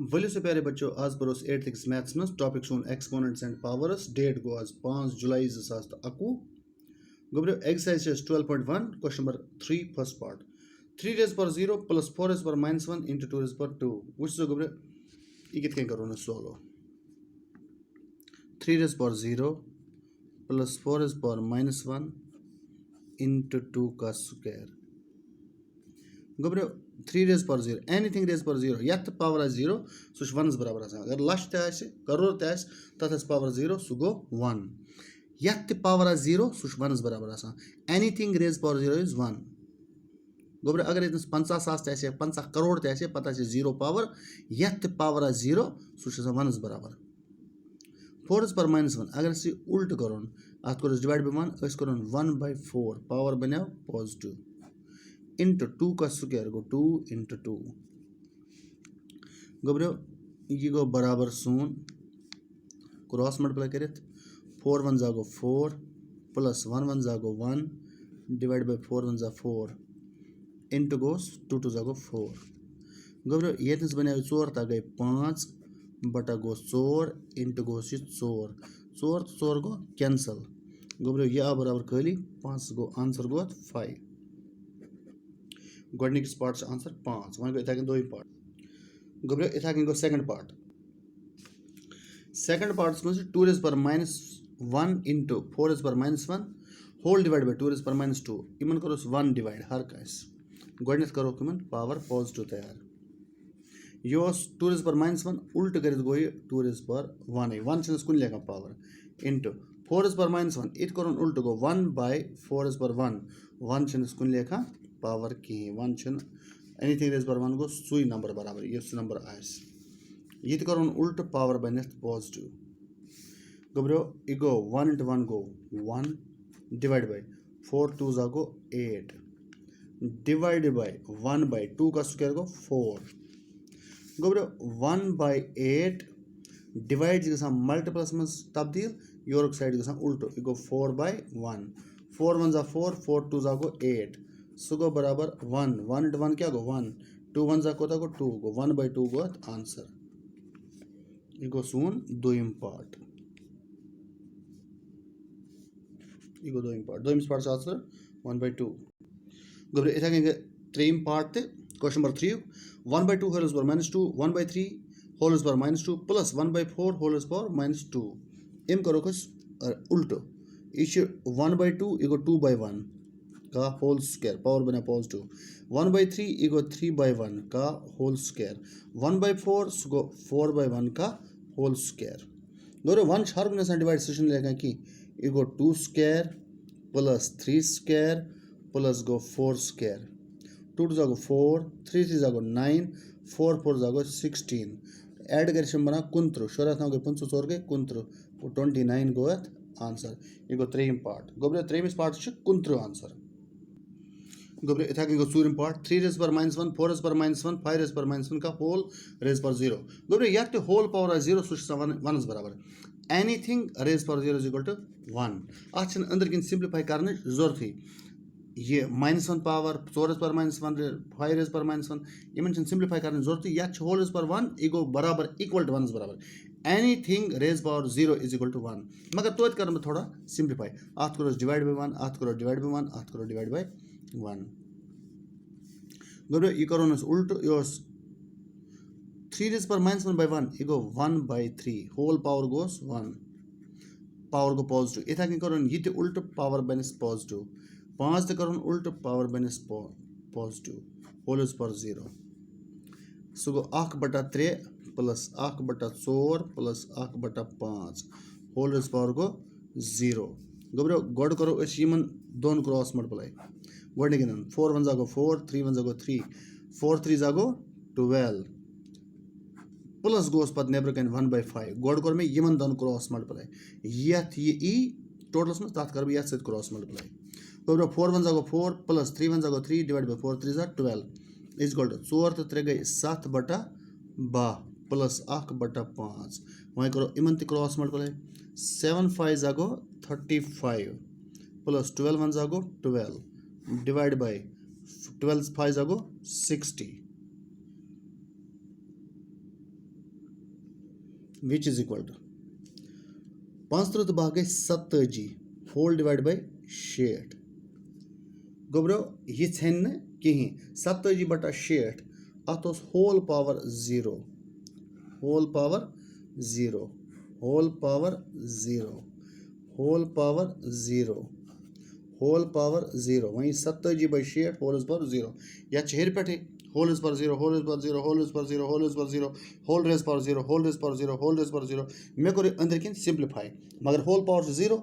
वलियो से प्यारे बच्चों आज बरोस 8th मैथ्स मज टॉपिक सोन एक्सपोनेंट्स एंड पावर्स डेट गो आज 5 जुलाई 2021 गोब्रियो exercise 12.1 question number 3 first part 3 raised per 0 plus 4 raised per minus 1 into 2 raised per 2 which is गोब्रियो ये कितने करो ना solo 3 raised per 0 plus 4 raised per minus 1 into 2 का square गोब्रियो 3 raised per 0 anything raised per 0 यत पावर आ 0 सो 1 बराबर आसान अगर लक्ष ते आसे करोड़ ते आसे तथ पावर 0 सो गो 1 यत पावर आ 0 सो 1 बराबर आसान anything raised per 0 is 1 गोब्रियो अगर इतने 50,000 ते आसे 50 करोड़ ते आसे पता है 0 पावर यत पावर आ 0 सो 1 बराबर 4 raised per minus 1 अगर इसे उल्ट करोन अत करो divide by 1 us crore 1/4 power बनाओ पॉजिटिव इंटू 2 का स्क्वायर गो 2 इंटू 2 गोब्रियो ये गो बराबर सून क्रॉस मल्टीप्लाई करित 4 1 जागो 4 प्लस 1 1 जागो 1 डिवाइड बाय 4 1 जा 4 इंटू गोस 2 2 जागो 4 गोब्रियो ये बनाओ 4 ता गई 5 बटा गो 4 इंटू गोस 4 4 4 गो कैंसल गोब्रियो ये आ बराबर खाली 5 गो आंसर गो 5 गोडनिक पार्ट से आंसर 5 वन गो इथा दो पार्ट गोब्रियो इथा गो सेकंड पार्ट में 2 raised per minus 1 into 4 raised per minus 1 whole divide by 2 raised per minus 2 इमन करो 1 डिवाइड हर कास गोडनिक करो किमन पावर पॉजिटिव तैयार यो 2 raised per minus 1 उल्ट करित गो 2 raised per 1 1 से कुन लेगा power into 4 raised per minus 1 it करो उल्ट गो 1 by 4 raised per 1 1 से कुन लेखा पावर की 1 छन एनीथिंग रेज पर 1 गो सुई नंबर बराबर ये नंबर आस ये करो उल्ट पावर बनत पॉजिटिव गोब्रियो इगो 1 into 1 गो 1 डिवाइड बाय 4 2 जा गो 8 डिवाइड बाय 1 by 2 का स्क्वायर गो 4 गोब्रियो 1 by 8 डिवाइड जैसा मल्टीप्लस में तब्दील योर साइड जैसा उल्टो इगो 4 by 1 4 1 जा 4 4 2 जा गो 8 सो गो बराबर 1 1 into 1 क्या गो 1 2 1 जा कोता गो 2 गो 1 by 2 गो आंसर ये गो सून दोइम पार्ट ये गो दोइम पार्ट आंसर 1 by 2 गोब्रियो इथा के त्रीम पार्ट ते क्वेश्चन नंबर 3 1 by 2 होल पर -2 1 by 3 होल पर -2 प्लस 1 by 4 होल पर -2 इम करो कस उल्टो इश 1 by 2 इगो 2 by 1 का होल स्क्वायर पावर बना पॉजिटिव 1 by 3 इगो 3 by 1 का होल स्क्वायर 1 by 4 सुगो 4 by 1 का होल स्क्वायर दोनों 1 हर गुना डिवाइड सेशन लेगा कि इगो 2 स्क्वायर प्लस 3 स्क्वायर प्लस गो 4 स्क्वायर 2 2 जागो 4 3 3 जागो 9 4 4 जागो 16 ऐड कर बना कुंत्रु शोरा था 5 गए कुंत्रु 29 गो आंसर इगो त्रेम पार्ट गोब्रियो त्रेमिस पार्ट कुंत्रु आंसर गोब्रियो इथा गो Suram part 3 raised per minus 1 4 raised per minus 1 5 raised per minus 1 का होल raised per 0 गोब्रियो यत होल पावर 0 सो 1 बराबर anything raised per 0 is equal to 1 अच्छा अंदर किन सिंपलीफाई करने जरूरत ही ये -1 power 4 raised per minus 1 5 raised per minus 1 इमन सिंपलीफाई करने जरूरत ही यत होल raised per 1 इगो बराबर इक्वल टू 1 बराबर anything raised per 0 is equal to 1 मगर तो कर थोड़ा सिंपलीफाई आत करो डिवाइड बाय 1 आत करो डिवाइड बाय 1 आत करो डिवाइड बाय 1 गोब्रियो ये करो उल्ट योस 3 raised per minus 1 by 1 इगो 1 by 3 होल पावर गोस 1 पावर गो पॉजिटिव इथा के करो ये उल्ट पावर बनस पॉजिटिव 5 ते करो उल्ट पावर बनस पॉजिटिव होल पर 0 सो गो 1/3 प्लस 1/4 प्लस 1/5 होल पावर गो 0 गोब्रियो गोड करो यमन दोन क्रॉस मल्टीप्लाई गोड 4 1 जागो 4 3 1 जागो 3 4 3 जागो 12 प्लस गोस पत नेबर कन 1 by 5 गोड कर में यमन दोन क्रॉस मल्टीप्लाई यत ये ई टोटल्स में तात कर यत से क्रॉस मल्टीप्लाई गोब्रियो 4 1 जागो 4 प्लस 3 1 जागो 3 डिवाइड बाय 4 3 जा 12 इज इक्वल टू 4 तो 3 गई 7/12 प्लस 1/5 वहीं करो इमन क्रॉस मल्टीप्लाई 7 5 जागो 35 प्लस 12 1 जागो 12 डिवाइड बाय 12 5 जागो 60 which is equal to 35 भाग गई 27 होल डिवाइड बाय 60 गोब्रो ये छन कहीं 27 बटा 60 अत whole power 0 whole power 0 whole power 0 whole power 0 whole power 0 वही 27 बाय 60 होल इज पावर 0 या हेर पे whole is power 0 whole is power 0 whole is power 0 whole is power 0 whole raise power 0 whole raise power 0 whole raise power 0 मे कर अंदर किन simplify मगर whole power 0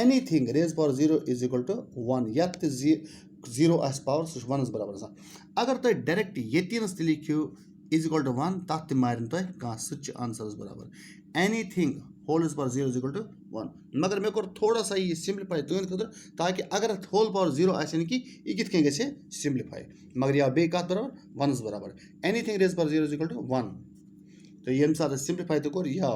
anything raise power 0 is equal to 1 यत 0 आस power सह 1 बराबर अगर तुम डायरेक्ट यतीनस लिखियो इज इक्वल टू 1 तथ मारिन तुम कह सह आंसर बराबर anything whole is power 0 is equal to 1 मगर मे कर थोड़ा सा ये सिंप्लीफाई तुंद खुद ताकि अगर होल पावर 0 आसन कि यह कित गे सिंप्लीफाई मगर या बे कत बराबर 1 बराबर anything raise power 0 is equal to 1 तो ये सात सिंप्लीफाई तो कर यह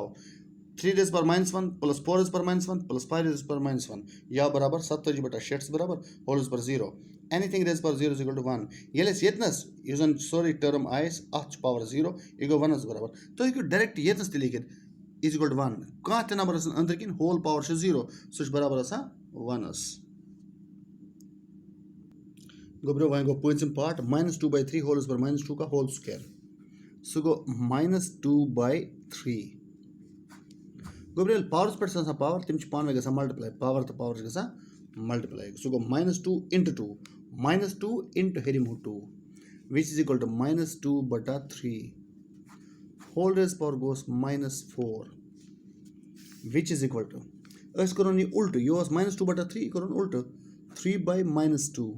3 raise power -1 plus 4 raise power -1 plus 5 raise power -1 या बराबर 27 बटा 60 बराबर whole is power 0 anything raise power 0 is equal to 1 ये यतनस यह सोरी टर्म आयस अत पावर 0 यह गो 1 बराबर तो हेकू डायरेक्ट यतनस लिखित इज इक्वल टू 1 कह त नंबर अंदर किन होल पावर 0 सह बराबर 1 गोब्रो वह गो पम part -2 by 3 whole is power -2 का होल स्क्वायर सह गो -2 बाय 3 गोब्रो पावर पे पावर तम पान ग मल्टीप्लाई पावर तो पावर ग मल्टीप्लाई सह गो -2 इंटू 2 -2 इंटू हेरिम 2 विच इज इक्वल टू -2 बटा 3 होल रेज पावर गोस -4 विच इज इक्वल टू करोन यह उल्टू यह -2 बटा 3 करोन उल्टू 3 बाय -2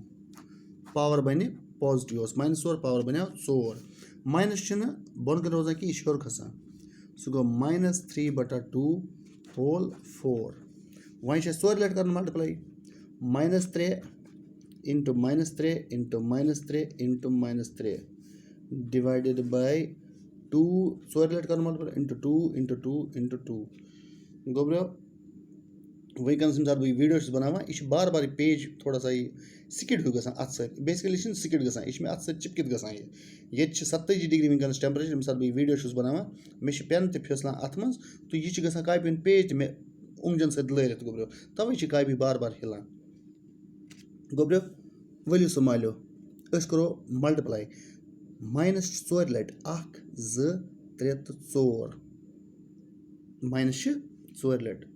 पावर बन पॉजिटिव -4 पावर बन 4 माइनस बोन कन रोजान कि यह खसान सह गो -3 बटा 2 होल 4 वह 4 लट कर multiply -3 into -3 into -3 into -3 divided by 2 4 लट कर मल्टीप्लाई इंटू 2 इंटू 2 इंटू 2 गोब्रो वही कन सात बह वीडियो बनाना यह बार बार पेज थोड़ा सा सिकिड हो गसान अत बेसिकली सिकिड गसान यह अत चिपकित गसान ये 27 डिग्री वनस टेम्परेचर यम सात बह वीडियो बनाना मे पेन तो फिसलान अत मज तो यह गसान कापी हूं पेज मे उंगजन सत लरित गोब्रो तवे कापी बार बार हिलान गोब्रो वलियो संभालो करो मल्टीप्लाई -4 लट 1 2 3 तो 4 -4 लट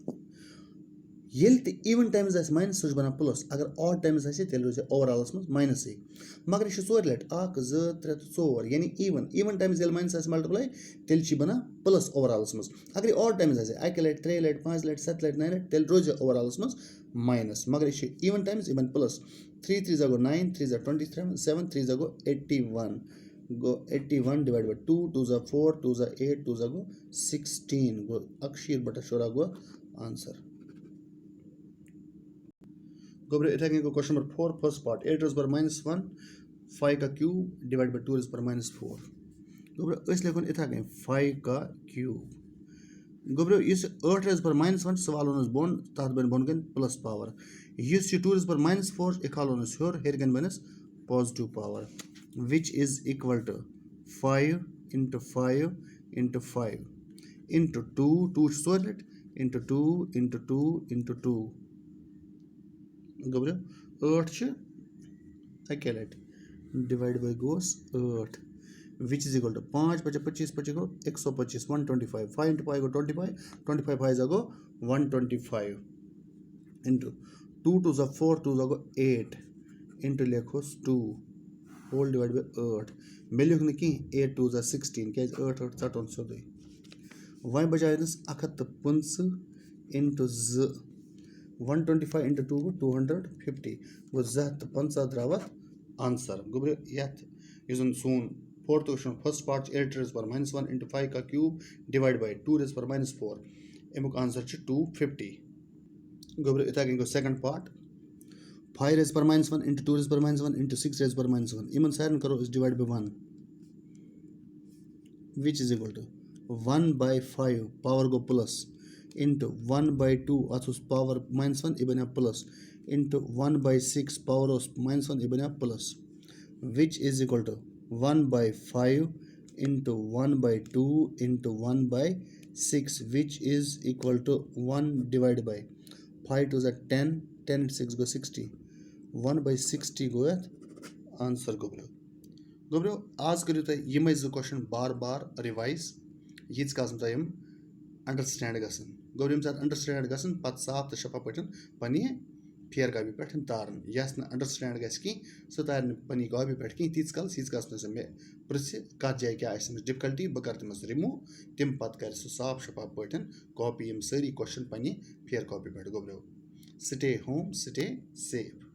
ये इवन टाइम्स माइनस सह बना प्लस अगर ऑड टाइम्स तेल रोज ओवरऑलस मज माइनस मगर यह 4 लट 1 2 3 4 यानी इवन टाइम्स माइनस मल्टीप्लाई तेल बना प्लस ओवरऑलस मज अगर ऑड टाइम्स 1 लट 3 लट 5 लट 7 लट 9 लट तेल रोज ओवरऑलस मज माइनस मगर यह इवन टाइम्स यह प्लस 3 3 जा गो 9 3 जा 23 7 3 जा गो 81 गो 81 डिवाइड बाय 2 2 जा 4 2 जा 8 2 जा गो 16 गो 1 बटा 16 गो आंसर गोब्रो इथे गो question number 4 first part 8 raise पर -1 5 का क्यूब डिवाइड बाय 2 रेज पर -4 गोब्रो इस लिखन इथे गए 5 का क्यूब गोब्रो इस 8 रेज पर -1 सवाल होनस बोन तथ बन बोन गन प्लस पावर इस 2 रेज पर -4 इकाल होनस होर हेर गन बनस positive power which is equal to 5 into 5 into 5 into 2 2 4 लट इंटू 2 इंटू 2 इंटू 2 गोब्रो 8 अके लट डिवाइड बाय गोस 8 विच इज इक्वल टू 5 5 25 25 गो 125 125 5 इंटू 5 गो 25 25 5 जागो 125 इंटू 2 2 जा 4 2 जागो 8 इंटू लिखोस 2 होल डिवाइड बाय 8 मे लिख न कि 8 2 जा 16 क्या 8 8 चटन सोदे वह बजाय 150 इंटू 2 125 इंटू 2 गो 250 गो 250 द्राव आंसर गोब्रो यथ यूजन सोन fourth question first part 8 raise पर -1 इंटू 5 का क्यूब डिवाइड बाय 2 रेज पर -4 अमुक आंसर 250 गोब्रो इतना गो सेकंड पार्ट 5 रेज पर -1 इंटू 2 रेज पर -1 इंटू 6 रेज पर -1 इन सारे करो divide by 1 which is equal to 1 by 5 power गो प्लस इंटू 1 बाय 2 अथ पावर -1 यह बना प्लस इंटू 1 बाय 6 पावर -1 यह बना plus which is equal to 1 by 5 into 1 by 2 into 1 by 6, which is equal to 1 divided by 5 to the 10, 10 and 6 go 60, 1 by 60 go at answer gobro आज करियो तुम यम जो question बार बार revise यीच काल तुम understand गसन गो यम सात understand गसन पत साफ तो शफा पठन पन्ने फेयर कापी पे तारन यस न अंडरस्टैंड गस की सो तार पन्ने कापी पे कहीं तीस काल मे प्रिस कत जाए क्या डिफिकल्टी बह कर तमस रिमूव तम पत कर सह साफ शफाफ पे कॉपी यम सारी क्वेश्चन पन्ने फेयर कापी पे गोब्रो स्टे होम स्टे सेफ।